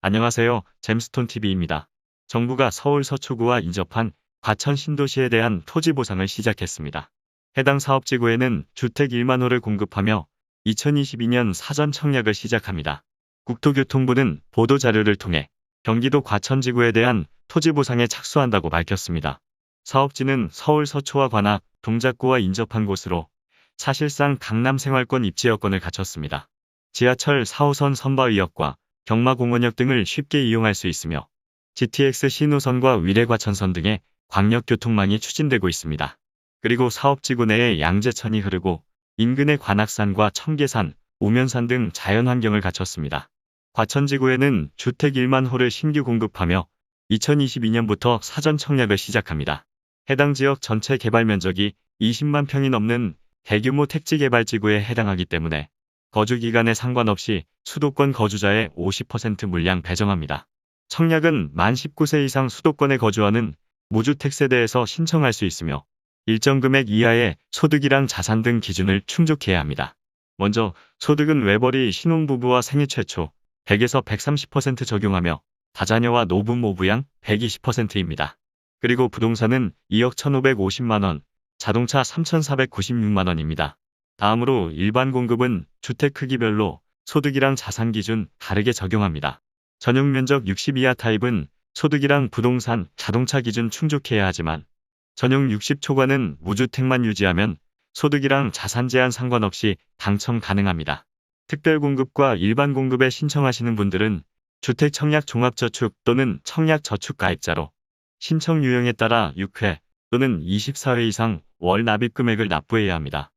안녕하세요. 잼스톤TV입니다. 정부가 서울 서초구와 인접한 과천 신도시에 대한 토지 보상을 시작했습니다. 해당 사업지구에는 주택 1만 호를 공급하며 2022년 사전 청약을 시작합니다. 국토교통부는 보도자료를 통해 경기도 과천지구에 대한 토지 보상에 착수한다고 밝혔습니다. 사업지는 서울 서초와 관악, 동작구와 인접한 곳으로 사실상 강남 생활권 입지 여건을 갖췄습니다. 지하철 4호선 선바위역과 경마공원역 등을 쉽게 이용할 수 있으며 GTX 신호선과 위례과천선 등의 광역교통망이 추진되고 있습니다. 그리고 사업지구 내에 양재천이 흐르고 인근의 관악산과 청계산, 우면산 등 자연환경을 갖췄습니다. 과천지구에는 주택 1만 호를 신규 공급하며 2022년부터 사전 청약을 시작합니다. 해당 지역 전체 개발 면적이 20만 평이 넘는 대규모 택지개발지구에 해당하기 때문에 거주기간에 상관없이 수도권 거주자의 50% 물량 배정합니다. 청약은 만 19세 이상 수도권에 거주하는 무주택 세대에서 신청할 수 있으며 일정 금액 이하의 소득이랑 자산 등 기준을 충족해야 합니다. 먼저 소득은 외벌이 신혼부부와 생애 최초 100에서 130% 적용하며 다자녀와 노부모부양 120%입니다. 그리고 부동산은 2억 1,550만원, 자동차 3,496만원입니다. 다음으로 일반 공급은 주택 크기별로 소득이랑 자산 기준 다르게 적용합니다. 전용 면적 60 이하 타입은 소득이랑 부동산, 자동차 기준 충족해야 하지만 전용 60 초과는 무주택만 유지하면 소득이랑 자산 제한 상관없이 당첨 가능합니다. 특별 공급과 일반 공급에 신청하시는 분들은 주택 청약 종합저축 또는 청약 저축 가입자로 신청 유형에 따라 6회 또는 24회 이상 월 납입 금액을 납부해야 합니다.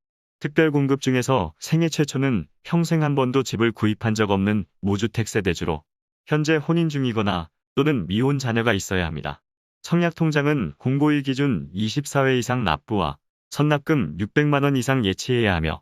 특별 공급 중에서 생애 최초는 평생 한 번도 집을 구입한 적 없는 무주택 세대주로 현재 혼인 중이거나 또는 미혼 자녀가 있어야 합니다. 청약 통장은 공고일 기준 24회 이상 납부와 선납금 600만원 이상 예치해야 하며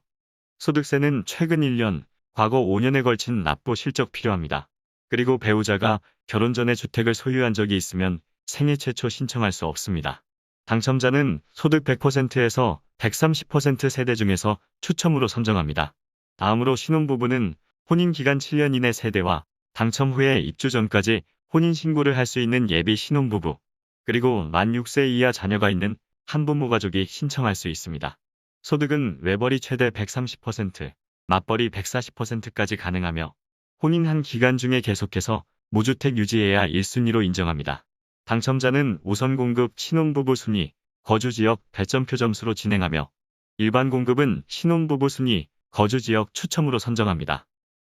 소득세는 최근 1년, 과거 5년에 걸친 납부 실적 필요합니다. 그리고 배우자가 결혼 전에 주택을 소유한 적이 있으면 생애 최초 신청할 수 없습니다. 당첨자는 소득 100%에서 130% 세대 중에서 추첨으로 선정합니다. 다음으로 신혼부부는 혼인기간 7년 이내 세대와 당첨 후에 입주 전까지 혼인신고를 할 수 있는 예비 신혼부부, 그리고 만 6세 이하 자녀가 있는 한부모 가족이 신청할 수 있습니다. 소득은 외벌이 최대 130%, 맞벌이 140%까지 가능하며 혼인한 기간 중에 계속해서 무주택 유지해야 1순위로 인정합니다. 당첨자는 우선 공급 신혼부부 순위, 거주지역 배점표 점수로 진행하며 일반 공급은 신혼부부 순위, 거주지역 추첨으로 선정합니다.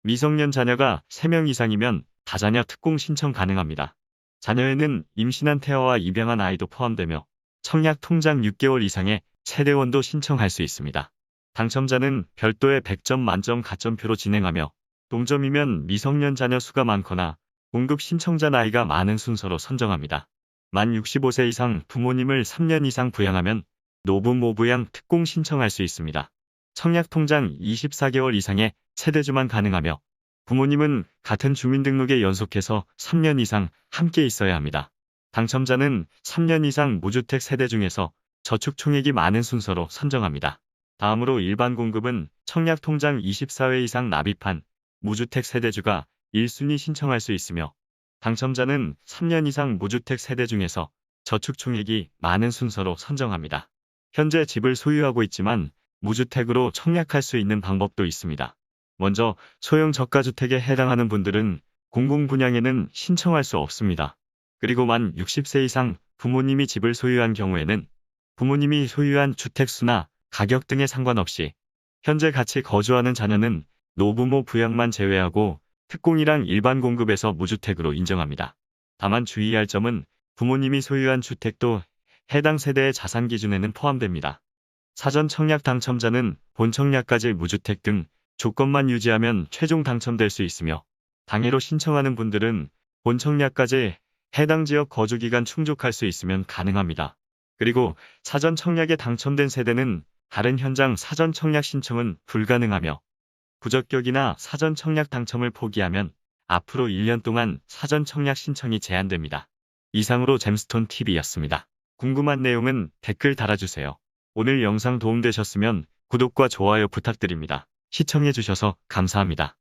미성년 자녀가 3명 이상이면 다자녀 특공 신청 가능합니다. 자녀에는 임신한 태아와 입양한 아이도 포함되며 청약 통장 6개월 이상의 세대원도 신청할 수 있습니다. 당첨자는 별도의 100점 만점 가점표로 진행하며 동점이면 미성년 자녀 수가 많거나 공급 신청자 나이가 많은 순서로 선정합니다. 만 65세 이상 부모님을 3년 이상 부양하면 노부모 부양 특공 신청할 수 있습니다. 청약 통장 24개월 이상의 세대주만 가능하며 부모님은 같은 주민등록에 연속해서 3년 이상 함께 있어야 합니다. 당첨자는 3년 이상 무주택 세대 중에서 저축 총액이 많은 순서로 선정합니다. 다음으로 일반 공급은 청약 통장 24회 이상 납입한 무주택 세대주가 1순위 신청할 수 있으며 당첨자는 3년 이상 무주택 세대 중에서 저축 총액이 많은 순서로 선정합니다. 현재 집을 소유하고 있지만 무주택으로 청약할 수 있는 방법도 있습니다. 먼저 소형 저가주택에 해당하는 분들은 공공분양에는 신청할 수 없습니다. 그리고 만 60세 이상 부모님이 집을 소유한 경우에는 부모님이 소유한 주택수나 가격 등에 상관없이 현재 같이 거주하는 자녀는 노부모 부양만 제외하고 특공이랑 일반 공급에서 무주택으로 인정합니다. 다만 주의할 점은 부모님이 소유한 주택도 해당 세대의 자산 기준에는 포함됩니다. 사전 청약 당첨자는 본 청약까지 무주택 등 조건만 유지하면 최종 당첨될 수 있으며 당해로 신청하는 분들은 본 청약까지 해당 지역 거주기간 충족할 수 있으면 가능합니다. 그리고 사전 청약에 당첨된 세대는 다른 현장 사전 청약 신청은 불가능하며 부적격이나 사전 청약 당첨을 포기하면 앞으로 1년 동안 사전 청약 신청이 제한됩니다. 이상으로 잼스톤TV였습니다. 궁금한 내용은 댓글 달아주세요. 오늘 영상 도움되셨으면 구독과 좋아요 부탁드립니다. 시청해주셔서 감사합니다.